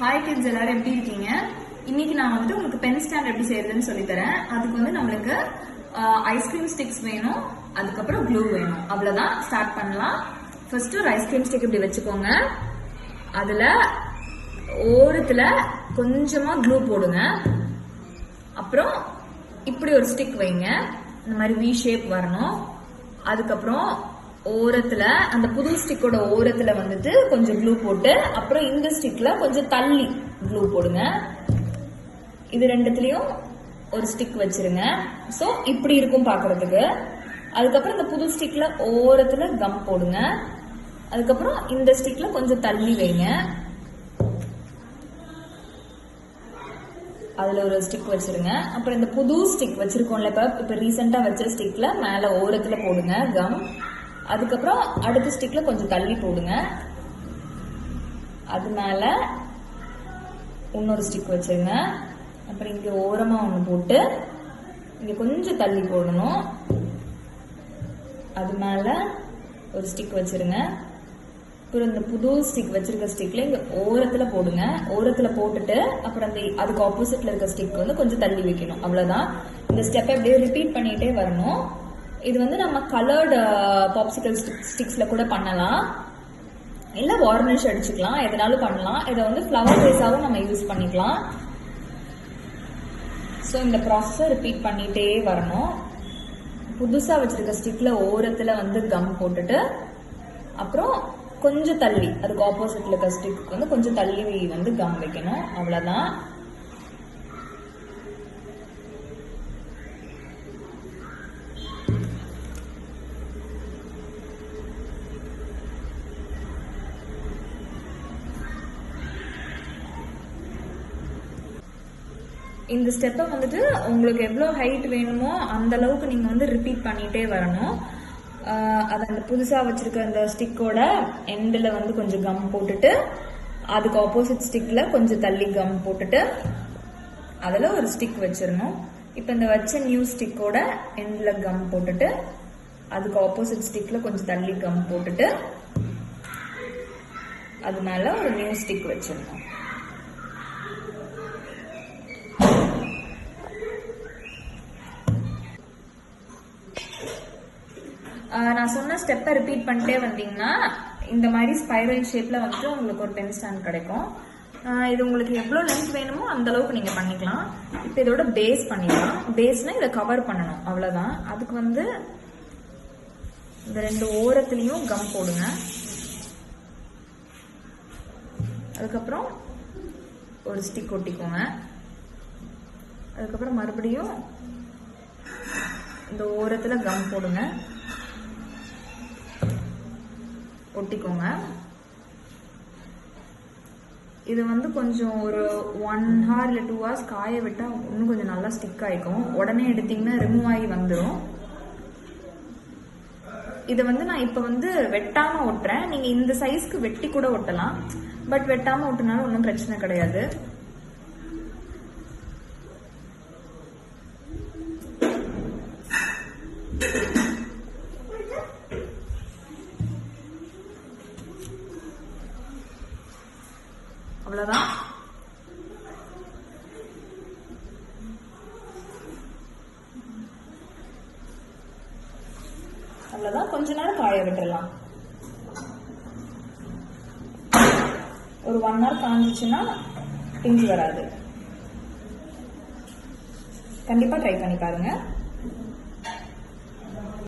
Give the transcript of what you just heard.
Hi kids, எல்லாரும் எப்படி இருக்கீங்க? இன்னைக்கு நான் வந்துட்டு உங்களுக்கு பென் ஸ்டாண்ட் எப்படி செய்யறதுன்னு சொல்லி தரேன். அதுக்கு வந்து நம்மளுக்கு ஐஸ்கிரீம் ஸ்டிக்ஸ் வேணும், அதுக்கப்புறம் க்ளூ வேணும். அவ்வளவுதான், ஸ்டார்ட் பண்ணலாம். ஃபர்ஸ்ட் ஒரு ஐஸ்கிரீம் ஸ்டிக் இப்படி வச்சுக்கோங்க. அதுல ஓரத்துல கொஞ்சமா க்ளூ போடுங்க. அப்புறம் இப்படி ஒரு ஸ்டிக் வைங்க, இந்த மாதிரி வி ஷேப் வரணும். அதுக்கப்புறம் ஓரத்துல அந்த புது ஸ்டிக்கோட ஓரத்துல வந்துட்டு கொஞ்சம் க்ளூ போட்டு, அப்புறம் இந்த ஸ்டிக்ல கொஞ்சம் தள்ளி க்ளூ போடுங்க. இது ரெண்டுத்துலயும் ஒரு ஸ்டிக் வச்சிருங்க. சோ இப்படி இருக்கும் பாக்குறதுக்கு. அதுக்கப்புறம் இந்த புது ஸ்டிக்ல ஓரத்துல கம் போடுங்க. அதுக்கப்புறம் இந்த ஸ்டிக்ல கொஞ்சம் தள்ளி வைங்க. அதுல ஒரு ஸ்டிக் வச்சிருங்க. அப்புறம் இந்த புது ஸ்டிக் வச்சிருக்கோம்ல, இப்ப ரீசெண்டா வச்ச ஸ்டிக்ல மேல ஓரத்துல போடுங்க கம். அதுக்கப்புறம் அடுத்த ஸ்டிக்ல கொஞ்சம் தள்ளி போடுங்க. அது மேல இன்னொரு ஸ்டிக் வச்சிருங்க. அப்புறம் இங்க ஓரமா ஒண்ணு போட்டு இங்க கொஞ்சம் தள்ளி போடணும். அது மேல ஒரு ஸ்டிக் வச்சிருங்க. அப்புறம் இந்த புது ஸ்டிக் வச்சிருக்க ஸ்டிக்ல இங்க ஓரத்துல போடுங்க. ஓரத்துல போட்டுட்டு அப்புறம் அதுக்கு ஆப்போசிட்ல இருக்க ஸ்டிக் வந்து கொஞ்சம் தள்ளி வைக்கணும். அவ்வளவுதான். இந்த ஸ்டெப்பை அப்படியே ரிப்பீட் பண்ணிட்டே வரணும். இது வந்து நம்ம கலர்டு பாப்சிக்கல் ஸ்டிக்ஸ்ல கூட பண்ணலாம், இல்ல வார்னிஷ் அடிச்சுக்கலாம், எதனாலும் பண்ணலாம். இதை வந்து ஃப்ளவர் பேஸாவும் நம்ம யூஸ் பண்ணிக்கலாம். ஸோ இந்த ப்ராசஸை ரிப்பீட் பண்ணிட்டே வரணும். புதுசா வச்சிருக்க ஸ்டிக்ல ஓரத்துல வந்து கம் போட்டுட்டு, அப்புறம் கொஞ்சம் தள்ளி அதுக்கு ஆப்போசிட்ல இருக்க ஸ்டிக் வந்து கொஞ்சம் தள்ளி வந்து கம் வைக்கணும். அவ்வளவுதான். இந்த ஸ்டெப்பை வந்துட்டு உங்களுக்கு எவ்வளவு ஹைட் வேணுமோ அந்த அளவுக்கு நீங்க வந்து ரிப்பீட் பண்ணிட்டே வரணும். அது அந்த புதுசா வச்சிருக்க அந்த ஸ்டிக்கோட எண்ட்ல வந்து கொஞ்சம் கம் போட்டுட்டு, அதுக்கு ஆப்போசிட் ஸ்டிக்ல கொஞ்சம் தள்ளி கம் போட்டுட்டு, அதுல ஒரு ஸ்டிக் வச்சிடணும். இப்ப இந்த வச்ச நியூ ஸ்டிக்கோட எண்ட்ல கம் போட்டுட்டு, அதுக்கு ஆப்போசிட் ஸ்டிக்ல கொஞ்சம் தள்ளி கம் போட்டுட்டு, அது மேல ஒரு நியூ ஸ்டிக் வச்சிடணும். நான் சொன்ன ஸ்டெப்பை ரிப்பீட் பண்ணிட்டே வந்தீங்கன்னா இந்த மாதிரி ஸ்பைரல் ஷேப்ல வந்துட்டு உங்களுக்கு ஒரு பென் ஸ்டாண்ட் கிடைக்கும். இது உங்களுக்கு எவ்வளவு லென்த் வேணுமோ அந்த அளவுக்கு நீங்க பண்ணிக்கலாம். இப்ப இதோட பேஸ் பண்ணிடலாம். பேஸ்னா இதை கவர் பண்ணணும், அவ்வளவுதான். அதுக்கு வந்து இந்த ரெண்டு ஓரத்துலயும் கம் போடுங்க. அதுக்கப்புறம் ஒரு ஸ்டிக் ஒட்டிக்கோங்க. அதுக்கப்புறம் மறுபடியும் இந்த ஓரத்துல கம் போடுங்க, ஒட்டிக்கோங்க. இது வந்து கொஞ்சம் ஒரு 1 hour இல்ல 2 hours காய விட்டா இன்னும் கொஞ்சம் நல்லா ஸ்டிக் ஆயிக்கும். உடனே எடுத்தீங்கன்னா ரிமூவ் ஆகி வந்துடும். இதை வந்து நான் இப்ப வந்து வெட்டாம ஒட்டுறேன். நீங்க இந்த சைஸ்க்கு வெட்டி கூட ஒட்டலாம், பட் வெட்டாம ஒட்டினாலும் ஒன்றும் பிரச்சனை கிடையாது. அவ்வளவுதான். அவ்வளவுதான். கொஞ்ச நேரம் காய விட்டுறலாம். ஒரு 1 hour காஞ்சிச்சுன்னா பிஞ்சு வராது. கண்டிப்பா ட்ரை பண்ணி பாருங்க.